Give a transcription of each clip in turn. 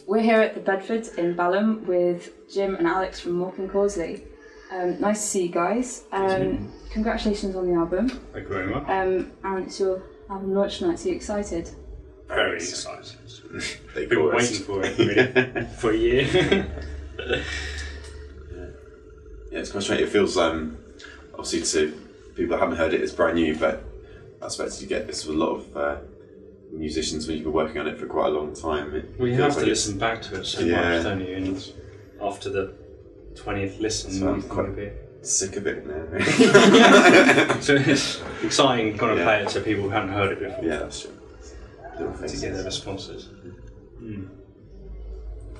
We're here at the Bedford in Balham with Jim and Alex from Mawkin Causley. Nice to see you guys. Congratulations on the album. Thank you very much. And it's your album launch night, so you excited? Very excited. They've been waiting for it really, for a year. Yeah, it's quite strange. It feels, obviously to people that haven't heard it, it's brand new, but I expect you get this with a lot of musicians when you've been working on it for quite a long time. Well, you have to listen back to it so much, don't you? And after the 20th listen, so I'm quite a bit sick of it now. So it's exciting kind of play it to people who haven't heard it before. Yeah, that's true. To get their responses.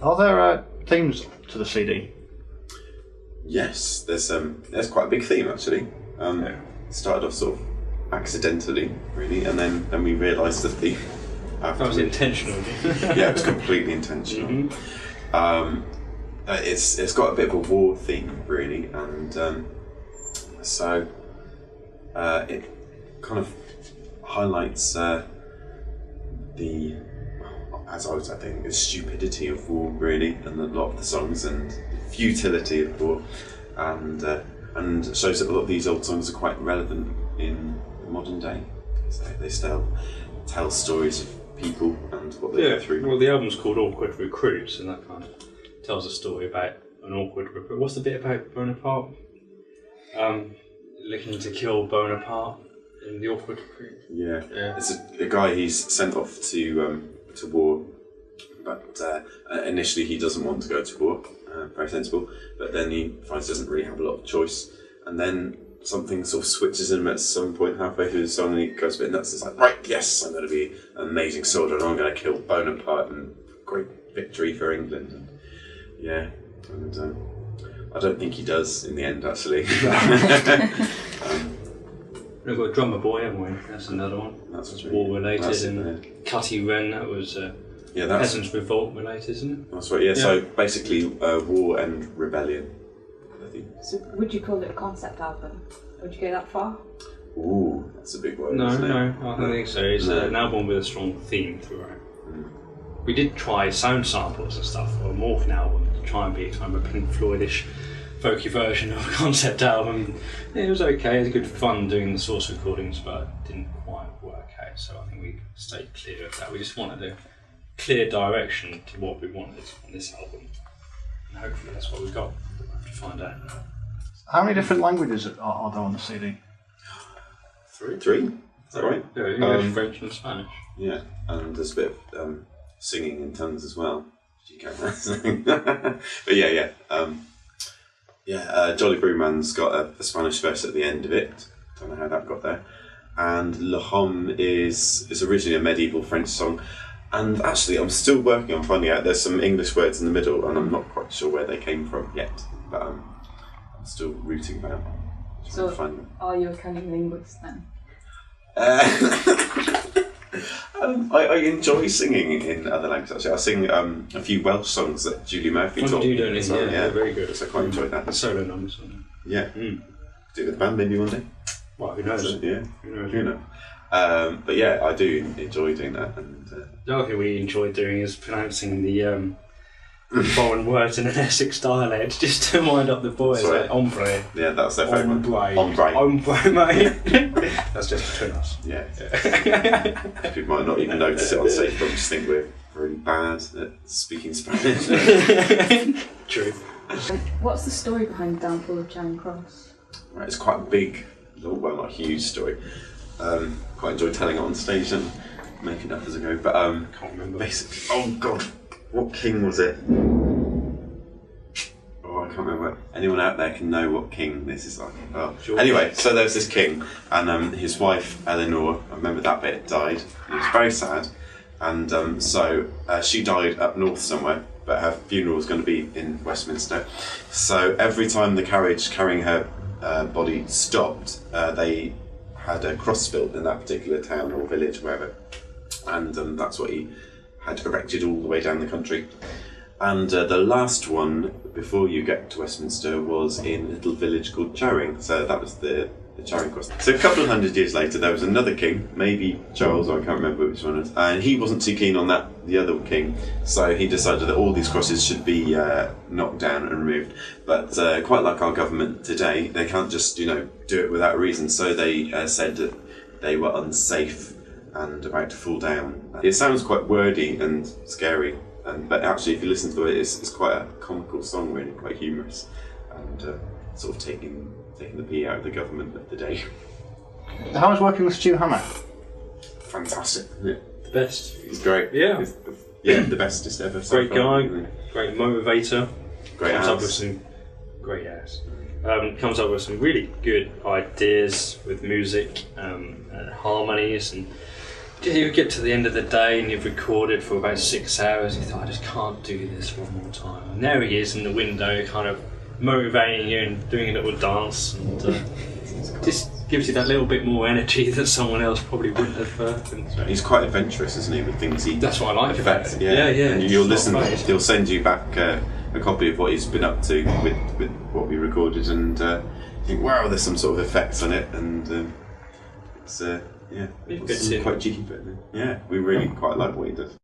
Are there themes to the CD? Yes, there's quite a big theme actually. Started off sort of accidentally, really, and then we realised the theme. That was intentional. Yeah, it was completely intentional. It's got a bit of a war theme, really, and so it kind of highlights the, as I think, the stupidity of war, really, and a lot of the songs, and futility of war, and shows that a lot of these old songs are quite relevant in the modern day. So they still tell stories of people and what they go through. Well, the album's called Awkward Recruits, and that kind of tells a story about an awkward recruit. What's the bit about Bonaparte? Looking to kill Bonaparte in the Awkward Recruit. Yeah. It's a guy he's sent off to war, but initially he doesn't want to go to war. Very sensible, but then he finds he doesn't really have a lot of choice, and then something sort of switches him at some point halfway through the song, and he goes a bit nuts. It's like, right, yes, I'm going to be an amazing soldier, and I'm going to kill Bonaparte, and great victory for England. And I don't think he does in the end, actually. We've got Drummer Boy, haven't we? That's another one. That's war related, and Cutty Wren, that was Peasants' Revolt related, isn't it? That's right, yeah. So basically, war and rebellion. So would you call it a concept album? Would you go that far? Ooh, that's a big word. No, isn't it? I don't think so. It's an album with a strong theme throughout. We did try sound samples and stuff for a Mawkin album to try and be kind of a Pink Floydish folky version of a concept album. It was okay, it was good fun doing the source recordings, but it didn't quite work out, so I think we stayed clear of that. We just wanted a clear direction to what we wanted on this album, and hopefully that's what we got. We'll have to find out. How many different languages are there on the CD? Three? Is that right? Yeah, English, French and Spanish. Yeah, and there's a bit of singing in tongues as well. Did you get that? But Jolly Brewman's got a Spanish verse at the end of it. Don't know how that got there. And Le Homme is originally a medieval French song. And actually, I'm still working on finding out. There's some English words in the middle, and I'm not quite sure where they came from yet. But I'm still rooting about. So, are you a cunning linguist then? I enjoy singing in other languages. Actually, I sing a few Welsh songs that Julie Murphy taught me. Yeah, very good. So I quite enjoyed that. The solo numbers on it. Yeah. Do it with the band maybe one day. Well, who knows? Yeah. Who knows? But yeah, I do enjoy doing that. And the other thing we enjoy doing is pronouncing the foreign words in an Essex dialect, just to wind up the boys. Sorry. Like ombre. Yeah, that's their favourite. Ombre, mate. That's just between us. Yeah. People might not even notice it on stage, but just think we're really bad at speaking Spanish. True. What's the story behind Downfall of Charing Cross? Right, it's quite a big, well, not a huge story. Quite enjoy telling it on stage and making it up as I go. But can't remember. Basically, oh god, what king was it? Oh, I can't remember. Anyone out there can know what king this is like. Oh. Sure. Anyway, so there was this king, and his wife Eleanor, I remember that bit, died. It was very sad, and so she died up north somewhere, but her funeral was going to be in Westminster. So every time the carriage carrying her body stopped, they had a cross built in that particular town or village, wherever, and that's what he had erected all the way down the country. And the last one before you get to Westminster was in a little village called Charing. So that was the the Charing Cross. So a couple of 100 years later, there was another king, maybe Charles, I can't remember which one it was, and he wasn't too keen on the other king, so he decided that all these crosses should be knocked down and removed. But quite like our government today, they can't just do it without a reason. So they said that they were unsafe and about to fall down. It sounds quite wordy and scary, but actually, if you listen to it, it's quite a comical song, really, quite humorous, and sort of taking the pee out of the government of the day. How was working with Stu Hanna? Fantastic, isn't it? The best. He's great. Yeah. The bestest ever. So Great far. guy, great motivator. Great Comes up ass. with some great ass. Comes up with some really good ideas with music and harmonies, and you get to the end of the day and you've recorded for about 6 hours. You thought, I just can't do this one more time. And there he is in the window, kind of motivating you and doing a little dance, and just gives you that little bit more energy that someone else probably wouldn't have. He's quite adventurous, isn't he, with things he. That's what I like about it. Yeah. And you'll It's listen. not bad. He'll send you back a copy of what he's been up to with what we recorded, and think, wow, there's some sort of effects on it, and it's It fits in. quite cheeky, but yeah, we really quite like what he does.